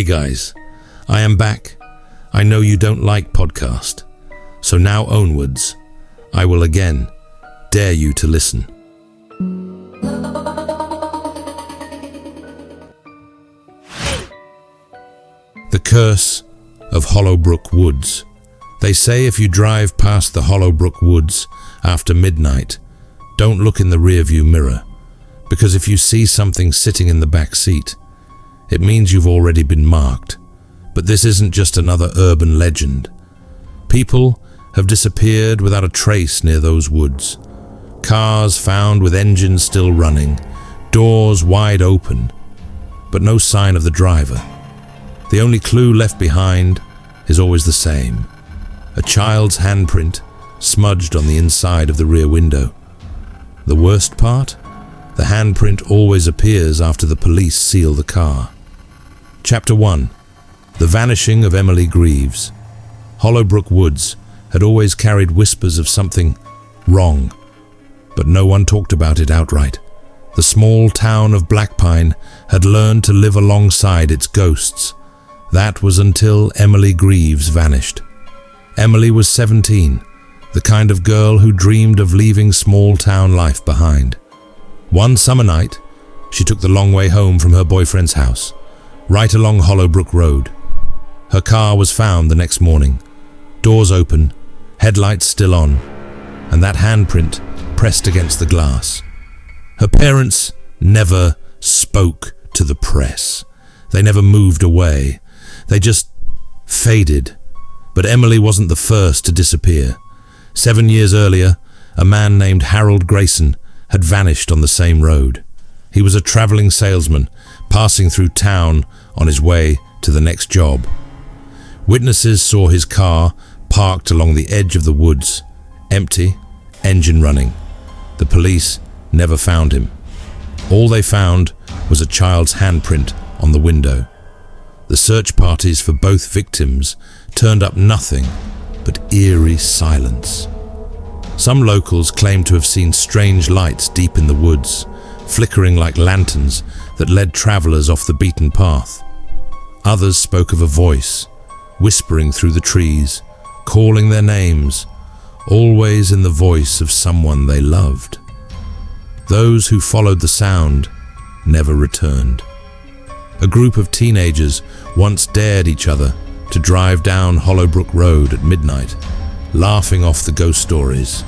Hey guys, I am back. I know you don't like podcast, so now onwards, I will again dare you to listen. The Curse of Hollowbrook Woods. They say if you drive past the Hollowbrook Woods after midnight, don't look in the rearview mirror, because if you see something sitting in the back seat, it means you've already been marked. But this isn't just another urban legend. People have disappeared without a trace near those woods. Cars found with engines still running, doors wide open, but no sign of the driver. The only clue left behind is always the same: a child's handprint smudged on the inside of the rear window. The worst part? The handprint always appears after the police seal the car. Chapter 1. The Vanishing of Emily Greaves. Hollowbrook Woods had always carried whispers of something wrong, but no one talked about it outright. The small town of Blackpine had learned to live alongside its ghosts. That was until Emily Greaves vanished. Emily was 17, the kind of girl who dreamed of leaving small-town life behind. One summer night, she took the long way home from her boyfriend's house, right along Hollowbrook Road. Her car was found the next morning, doors open, headlights still on, and that handprint pressed against the glass. Her parents never spoke to the press. They never moved away. They just faded. But Emily wasn't the first to disappear. 7 years earlier, a man named Harold Grayson had vanished on the same road. He was a traveling salesman, passing through town on his way to the next job. Witnesses saw his car parked along the edge of the woods, empty, engine running. The police never found him. All they found was a child's handprint on the window. The search parties for both victims turned up nothing but eerie silence. Some locals claimed to have seen strange lights deep in the woods, flickering like lanterns that led travelers off the beaten path. Others spoke of a voice, whispering through the trees, calling their names, always in the voice of someone they loved. Those who followed the sound never returned. A group of teenagers once dared each other to drive down Hollowbrook Road at midnight, laughing off the ghost stories.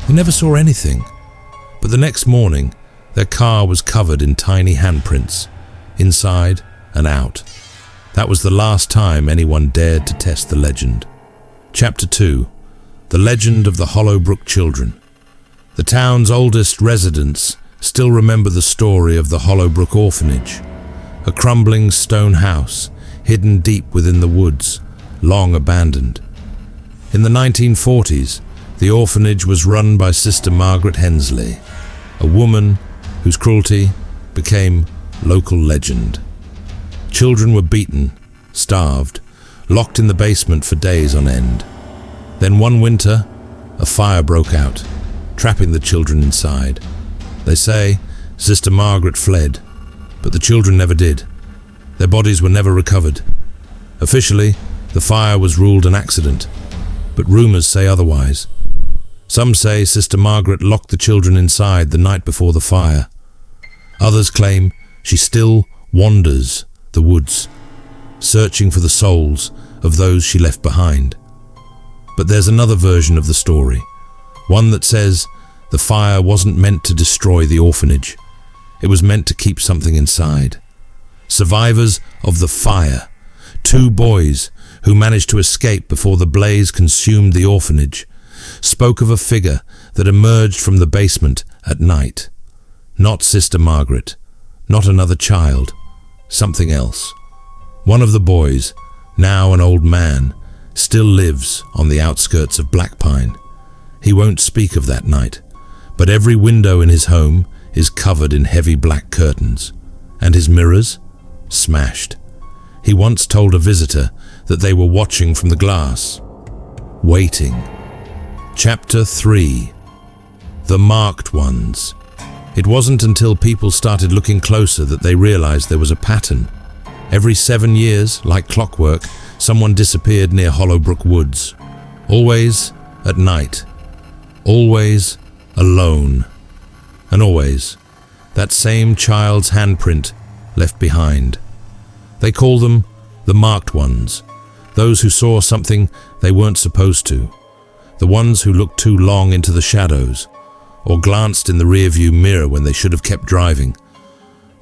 They never saw anything, but the next morning, their car was covered in tiny handprints, inside and out. That was the last time anyone dared to test the legend. Chapter 2. The Legend of the Hollowbrook Children. The town's oldest residents still remember the story of the Hollowbrook Orphanage, a crumbling stone house hidden deep within the woods, long abandoned. In the 1940s, the orphanage was run by Sister Margaret Hensley, a woman whose cruelty became local legend. Children were beaten, starved, locked in the basement for days on end. Then one winter, a fire broke out, trapping the children inside. They say Sister Margaret fled, but the children never did. Their bodies were never recovered. Officially, the fire was ruled an accident, but rumors say otherwise. Some say Sister Margaret locked the children inside the night before the fire. Others claim she still wanders the woods, searching for the souls of those she left behind. But there's another version of the story, one that says the fire wasn't meant to destroy the orphanage. It was meant to keep something inside. Survivors of the fire, 2 boys who managed to escape before the blaze consumed the orphanage, spoke of a figure that emerged from the basement at night. Not Sister Margaret, not another child, something else. One of the boys, now an old man, still lives on the outskirts of Blackpine. He won't speak of that night, but every window in his home is covered in heavy black curtains, and his mirrors smashed. He once told a visitor that they were watching from the glass, waiting. Chapter 3. The Marked Ones. It wasn't until people started looking closer that they realized there was a pattern. Every 7 years, like clockwork, someone disappeared near Hollowbrook Woods. Always at night. Always alone. And always that same child's handprint left behind. They call them the marked ones, those who saw something they weren't supposed to, the ones who looked too long into the shadows, or glanced in the rearview mirror when they should have kept driving.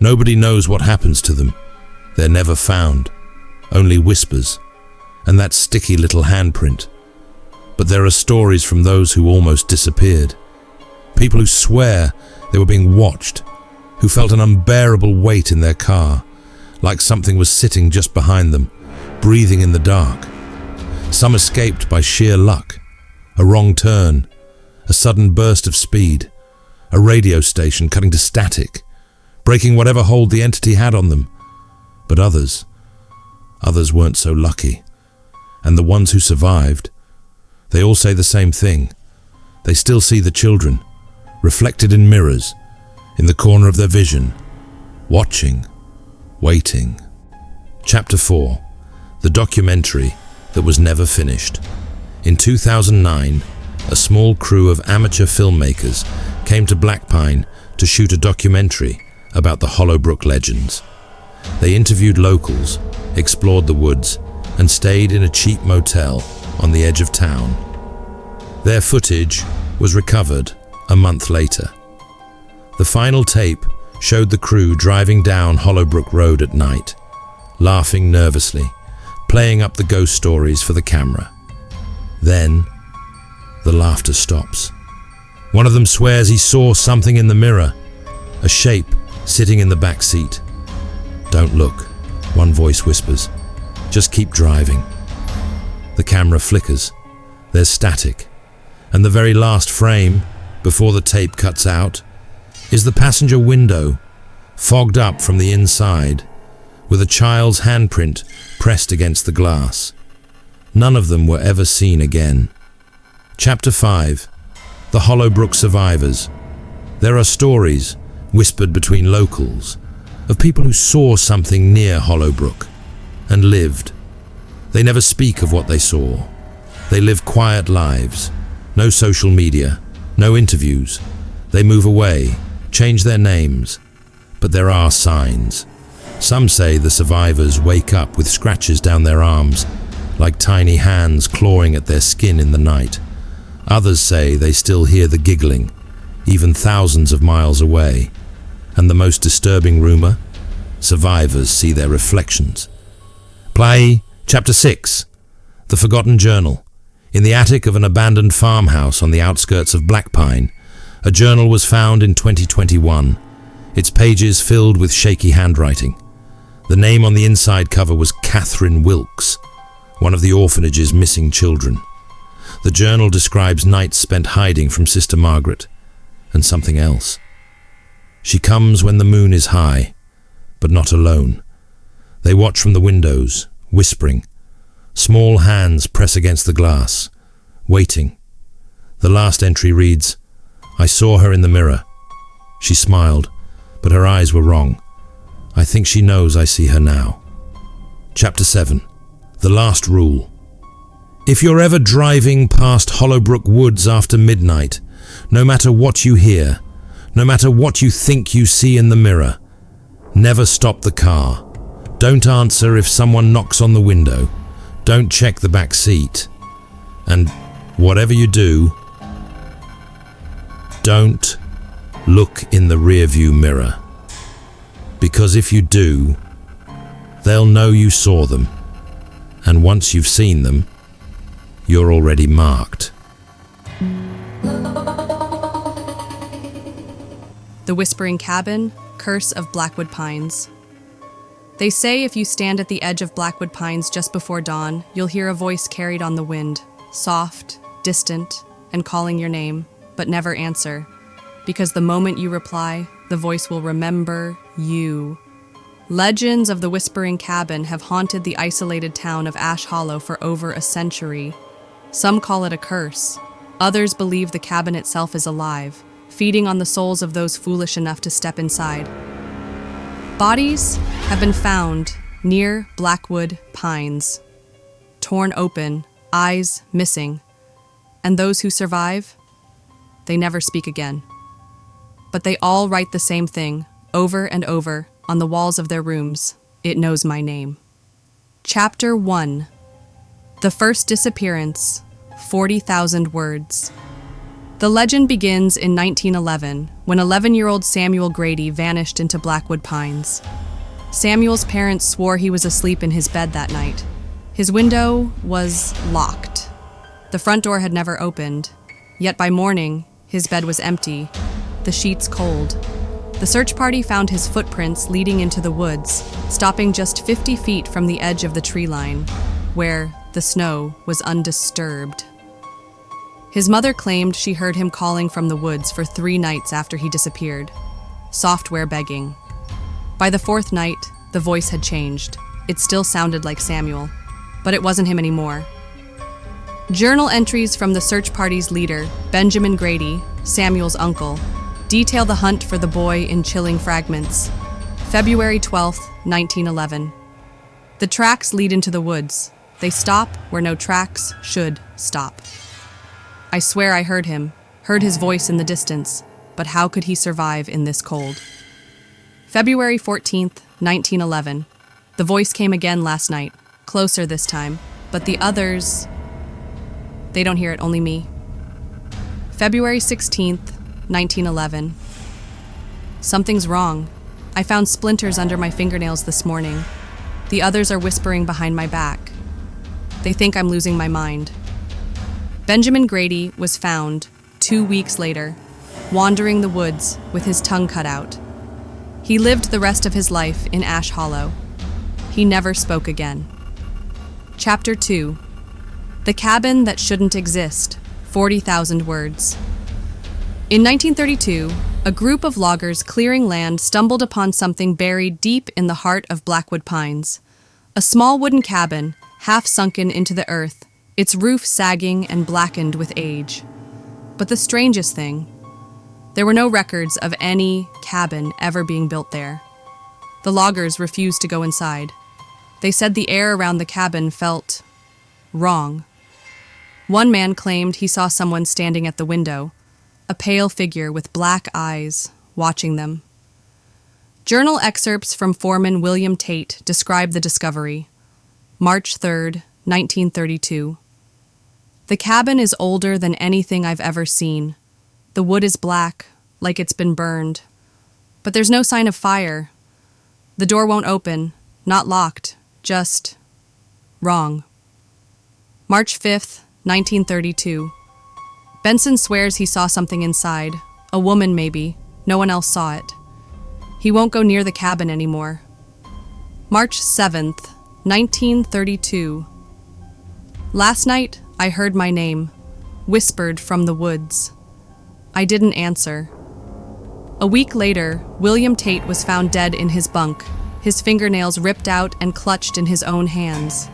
Nobody knows what happens to them. They're never found, only whispers, and that sticky little handprint. But there are stories from those who almost disappeared. People who swear they were being watched, who felt an unbearable weight in their car, like something was sitting just behind them, breathing in the dark. Some escaped by sheer luck, a wrong turn, a sudden burst of speed, a radio station cutting to static, breaking whatever hold the entity had on them. But others weren't so lucky. And the ones who survived, they all say the same thing. They still see the children, reflected in mirrors, in the corner of their vision, watching, waiting. Chapter 4. The documentary that was never finished. In 2009, a small crew of amateur filmmakers came to Blackpine to shoot a documentary about the Hollowbrook legends. They interviewed locals, explored the woods, and stayed in a cheap motel on the edge of town. Their footage was recovered a month later. The final tape showed the crew driving down Hollowbrook Road at night, laughing nervously, playing up the ghost stories for the camera. Then, the laughter stops. One of them swears he saw something in the mirror, a shape sitting in the back seat. "Don't look," one voice whispers. "Just keep driving." The camera flickers. There's static. And the very last frame, before the tape cuts out, is the passenger window, fogged up from the inside, with a child's handprint pressed against the glass. None of them were ever seen again. Chapter 5. The Hollowbrook Survivors. There are stories, whispered between locals, of people who saw something near Hollowbrook and lived. They never speak of what they saw. They live quiet lives. No social media, no interviews. They move away, change their names. But there are signs. Some say the survivors wake up with scratches down their arms, like tiny hands clawing at their skin in the night. Others say they still hear the giggling, even thousands of miles away. And the most disturbing rumor? Survivors see their reflections. Play Chapter 6. The Forgotten Journal. In the attic of an abandoned farmhouse on the outskirts of Blackpine, a journal was found in 2021, its pages filled with shaky handwriting. The name on the inside cover was Catherine Wilkes, one of the orphanage's missing children. The journal describes nights spent hiding from Sister Margaret, and something else. She comes when the moon is high, but not alone. They watch from the windows, whispering. Small hands press against the glass, waiting. The last entry reads, "I saw her in the mirror. She smiled, but her eyes were wrong. I think she knows I see her now." Chapter 7. The Last Rule. If you're ever driving past Hollowbrook Woods after midnight, no matter what you hear, no matter what you think you see in the mirror, never stop the car. Don't answer if someone knocks on the window. Don't check the back seat. And whatever you do, don't look in the rearview mirror. Because if you do, they'll know you saw them. And once you've seen them, you're already marked. The Whispering Cabin, Curse of Blackwood Pines. They say if you stand at the edge of Blackwood Pines just before dawn, you'll hear a voice carried on the wind, soft, distant, and calling your name, but never answer, because the moment you reply, the voice will remember you. Legends of the Whispering Cabin have haunted the isolated town of Ash Hollow for over a century. Some call it a curse. Others believe the cabin itself is alive, feeding on the souls of those foolish enough to step inside. Bodies have been found near Blackwood Pines. Torn open, eyes missing. And those who survive, they never speak again. But they all write the same thing, over and over, on the walls of their rooms. It knows my name. Chapter 1. The First Disappearance, 40,000 Words. The legend begins in 1911, when 11-year-old Samuel Grady vanished into Blackwood Pines. Samuel's parents swore he was asleep in his bed that night. His window was locked. The front door had never opened, yet by morning, his bed was empty, the sheets cold. The search party found his footprints leading into the woods, stopping just 50 feet from the edge of the tree line, where the snow was undisturbed. His mother claimed she heard him calling from the woods for 3 nights after he disappeared, software begging. By the 4th night, the voice had changed. It still sounded like Samuel, but it wasn't him anymore. Journal entries from the search party's leader, Benjamin Grady, Samuel's uncle, detail the hunt for the boy in chilling fragments. February 12, 1911. The tracks lead into the woods. They stop where no tracks should stop. I swear I heard him, heard his voice in the distance, but how could he survive in this cold? February 14th, 1911. The voice came again last night, closer this time, but the others, they don't hear it, only me. February 16th, 1911. Something's wrong. I found splinters under my fingernails this morning. The others are whispering behind my back. They think I'm losing my mind. Benjamin Grady was found 2 weeks later, wandering the woods with his tongue cut out. He lived the rest of his life in Ash Hollow. He never spoke again. Chapter 2. The Cabin That Shouldn't Exist, 40,000 Words. In 1932, a group of loggers clearing land stumbled upon something buried deep in the heart of Blackwood Pines. A small wooden cabin, half sunken into the earth, its roof sagging and blackened with age. But the strangest thing, there were no records of any cabin ever being built there. The loggers refused to go inside. They said the air around the cabin felt wrong. One man claimed he saw someone standing at the window, a pale figure with black eyes, watching them. Journal excerpts from Foreman William Tate describe the discovery. March 3rd, 1932. The cabin is older than anything I've ever seen. The wood is black, like it's been burned. But there's no sign of fire. The door won't open, not locked, just wrong. March 5th, 1932. Benson swears he saw something inside. A woman, maybe. No one else saw it. He won't go near the cabin anymore. March 7th, 1932. Last night, I heard my name, whispered from the woods. I didn't answer. A week later, William Tate was found dead in his bunk, his fingernails ripped out and clutched in his own hands.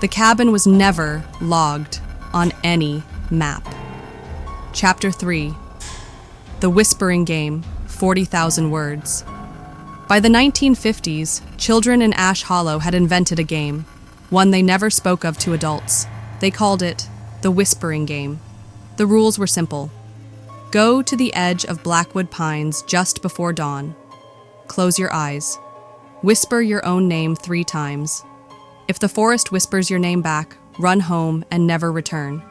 The cabin was never logged on any map. Chapter 3. The Whispering Game, 40,000 Words. By the 1950s, children in Ash Hollow had invented a game, one they never spoke of to adults. They called it the Whispering Game. The rules were simple. Go to the edge of Blackwood Pines just before dawn. Close your eyes. Whisper your own name 3 times. If the forest whispers your name back, run home and never return.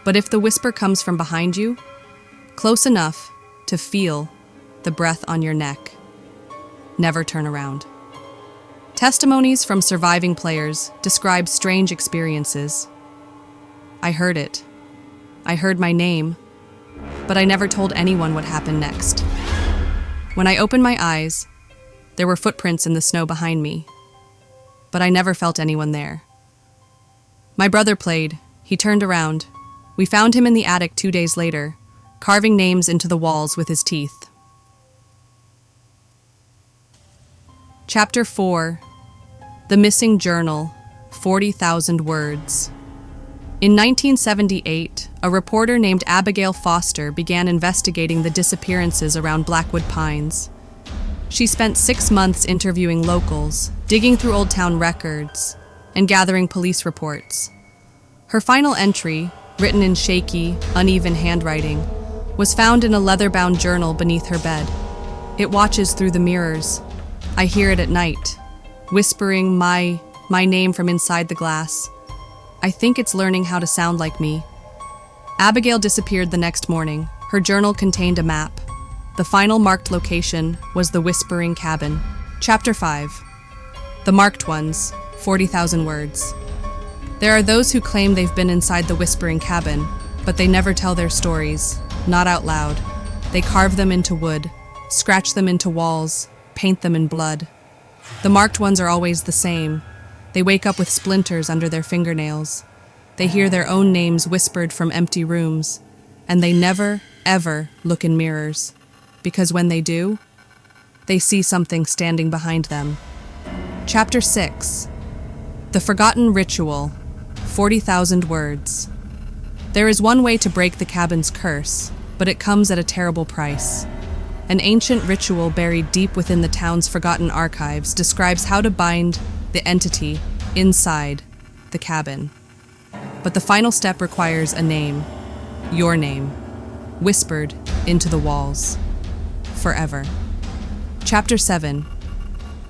But if the whisper comes from behind you, close enough to feel the breath on your neck, never turn around. Testimonies from surviving players describe strange experiences. I heard it. I heard my name, but I never told anyone what happened next. When I opened my eyes, there were footprints in the snow behind me, but I never felt anyone there. My brother played. He turned around. We found him in the attic 2 days later, carving names into the walls with his teeth. Chapter 4. The Missing Journal, 40,000 Words. In 1978, a reporter named Abigail Foster began investigating the disappearances around Blackwood Pines. She spent 6 months interviewing locals, digging through old town records, and gathering police reports. Her final entry, written in shaky, uneven handwriting, was found in a leather-bound journal beneath her bed. It watches through the mirrors. I hear it at night, whispering my name from inside the glass. I think it's learning how to sound like me. Abigail disappeared the next morning. Her journal contained a map. The final marked location was the Whispering Cabin. Chapter 5. The Marked Ones, 40,000 words. There are those who claim they've been inside the Whispering Cabin, but they never tell their stories, not out loud. They carve them into wood, scratch them into walls, paint them in blood. The marked ones are always the same. They wake up with splinters under their fingernails. They hear their own names whispered from empty rooms, and they never, ever look in mirrors, because when they do, they see something standing behind them. Chapter 6. The Forgotten Ritual, 40,000 words. There is one way to break the cabin's curse, but it comes at a terrible price. An ancient ritual buried deep within the town's forgotten archives describes how to bind the entity inside the cabin. But the final step requires a name, your name, whispered into the walls, forever. Chapter 7.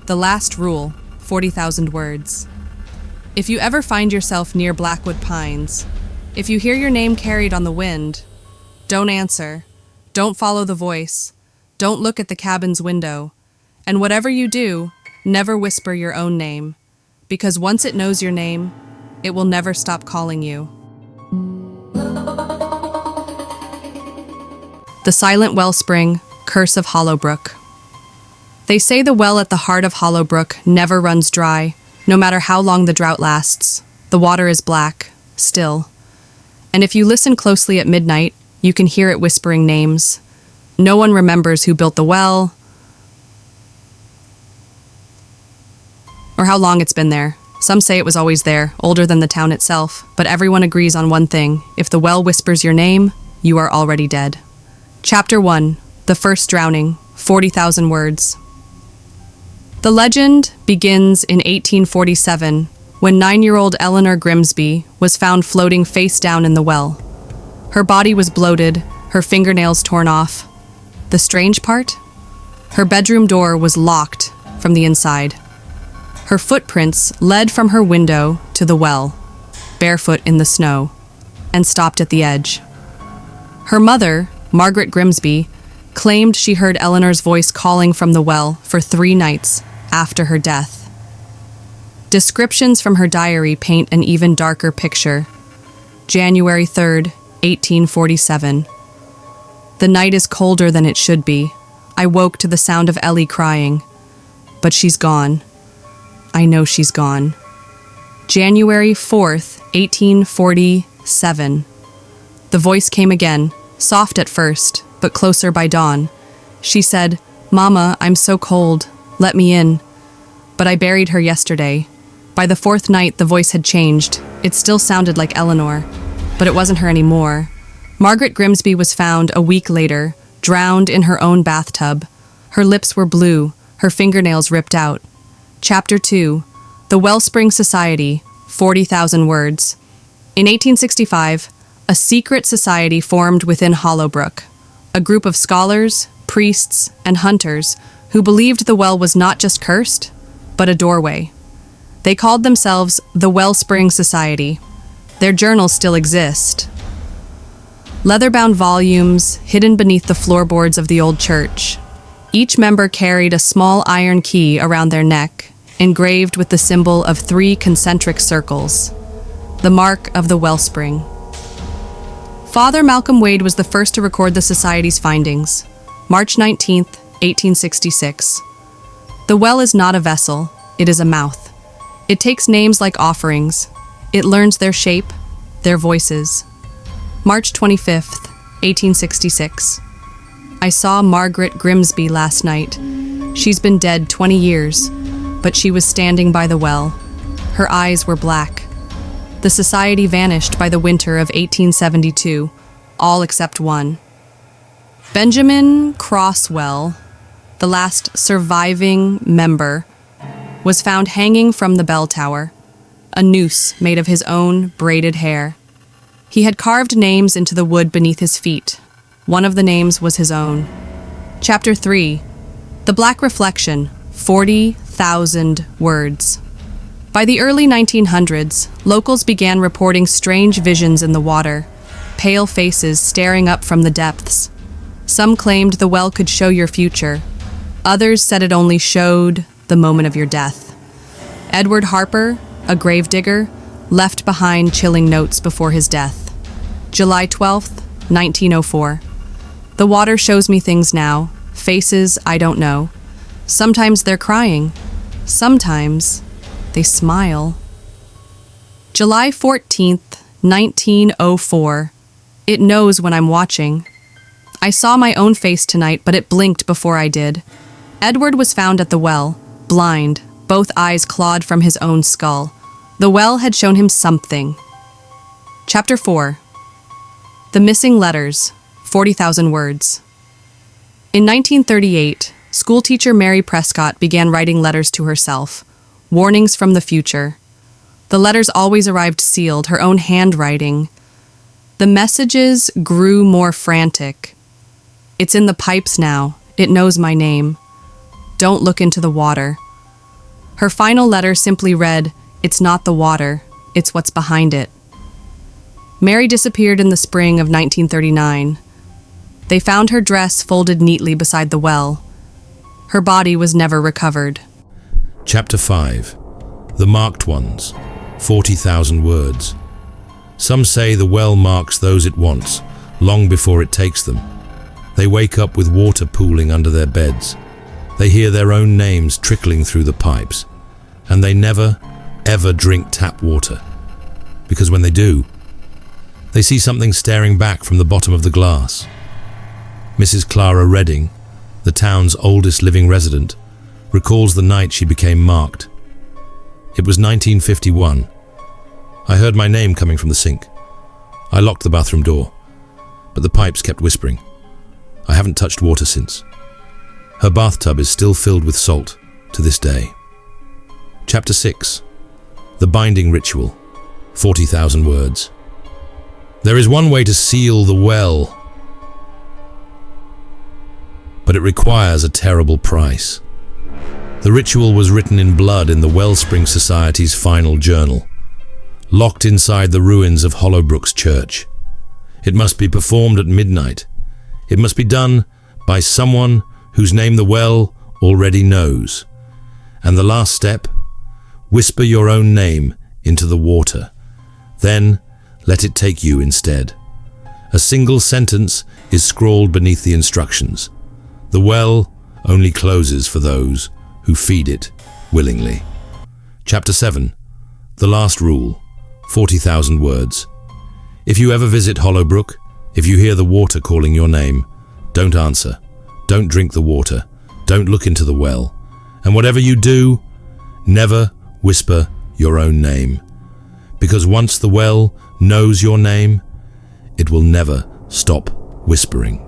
The Last Rule, 40,000 words. If you ever find yourself near Blackwood Pines, if you hear your name carried on the wind, don't answer, don't follow the voice, don't look at the cabin's window, and whatever you do, never whisper your own name, because once it knows your name, it will never stop calling you. The Silent Wellspring, Curse of Hollowbrook. They say the well at the heart of Hollowbrook never runs dry, no matter how long the drought lasts. The water is black, still. And if you listen closely at midnight, you can hear it whispering names. No one remembers who built the well, or how long it's been there. Some say it was always there, older than the town itself, but everyone agrees on one thing. If the well whispers your name, you are already dead. Chapter 1. The First Drowning, 40,000 words. The legend begins in 1847, when 9-year-old Eleanor Grimsby was found floating face down in the well. Her body was bloated, her fingernails torn off. The strange part? Her bedroom door was locked from the inside. Her footprints led from her window to the well, barefoot in the snow, and stopped at the edge. Her mother, Margaret Grimsby, claimed she heard Eleanor's voice calling from the well for 3 nights after her death. Descriptions from her diary paint an even darker picture. January 3rd, 1847. The night is colder than it should be. I woke to the sound of Ellie crying. But she's gone. I know she's gone. January 4th, 1847. The voice came again, soft at first, but closer by dawn. She said, "Mama, I'm so cold. Let me in." But I buried her yesterday. By the 4th night, the voice had changed. It still sounded like Eleanor, but it wasn't her anymore. Margaret Grimsby was found a week later, drowned in her own bathtub. Her lips were blue, her fingernails ripped out. Chapter 2. The Wellspring Society, 40,000 words. In 1865, a secret society formed within Hollowbrook, a group of scholars, priests, and hunters who believed the well was not just cursed, but a doorway. They called themselves the Wellspring Society. Their journals still exist. Leather-bound volumes hidden beneath the floorboards of the old church. Each member carried a small iron key around their neck, engraved with the symbol of 3 concentric circles, the mark of the wellspring. Father Malcolm Wade was the first to record the society's findings, March 19th, 1866. The well is not a vessel, it is a mouth. It takes names like offerings. It learns their shape, their voices. March 25th, 1866. I saw Margaret Grimsby last night. She's been dead 20 years, but she was standing by the well. Her eyes were black. The society vanished by the winter of 1872, all except one. Benjamin Croswell, the last surviving member, was found hanging from the bell tower, a noose made of his own braided hair. He had carved names into the wood beneath his feet. One of the names was his own. Chapter 3. The Black Reflection, 40,000 words. By the early 1900s, locals began reporting strange visions in the water, pale faces staring up from the depths. Some claimed the well could show your future. Others said it only showed the moment of your death. Edward Harper, a gravedigger, left behind chilling notes before his death. July 12th, 1904. The water shows me things now, faces I don't know. Sometimes they're crying. Sometimes they smile. July 14th, 1904. It knows when I'm watching. I saw my own face tonight, but it blinked before I did. Edward was found at the well, blind, both eyes clawed from his own skull. The well had shown him something. Chapter 4. The Missing Letters, 40,000 words. In 1938, schoolteacher Mary Prescott began writing letters to herself, warnings from the future. The letters always arrived sealed, her own handwriting. The messages grew more frantic. It's in the pipes now. It knows my name. Don't look into the water. Her final letter simply read, "It's not the water, it's what's behind it." Mary disappeared in the spring of 1939. They found her dress folded neatly beside the well. Her body was never recovered. Chapter 5. The Marked Ones, 40,000 words. Some say the well marks those it wants, long before it takes them. They wake up with water pooling under their beds. They hear their own names trickling through the pipes. And they never, ever drink tap water. Because when they do, they see something staring back from the bottom of the glass. Mrs. Clara Redding, the town's oldest living resident, recalls the night she became marked. It was 1951. I heard my name coming from the sink. I locked the bathroom door, but the pipes kept whispering. I haven't touched water since. Her bathtub is still filled with salt to this day. Chapter 6. The Binding Ritual, 40,000 words. There is one way to seal the well, but it requires a terrible price. The ritual was written in blood in the Wellspring Society's final journal, locked inside the ruins of Hollowbrooks Church. It must be performed at midnight. It must be done by someone whose name the well already knows. And the last step, whisper your own name into the water. Then let it take you instead. A single sentence is scrawled beneath the instructions. The well only closes for those who feed it willingly. Chapter 7. The Last Rule, 40,000 words. If you ever visit Hollowbrook, if you hear the water calling your name, don't answer. Don't drink the water. Don't look into the well. And whatever you do, never whisper your own name. Because once the well knows your name, it will never stop whispering.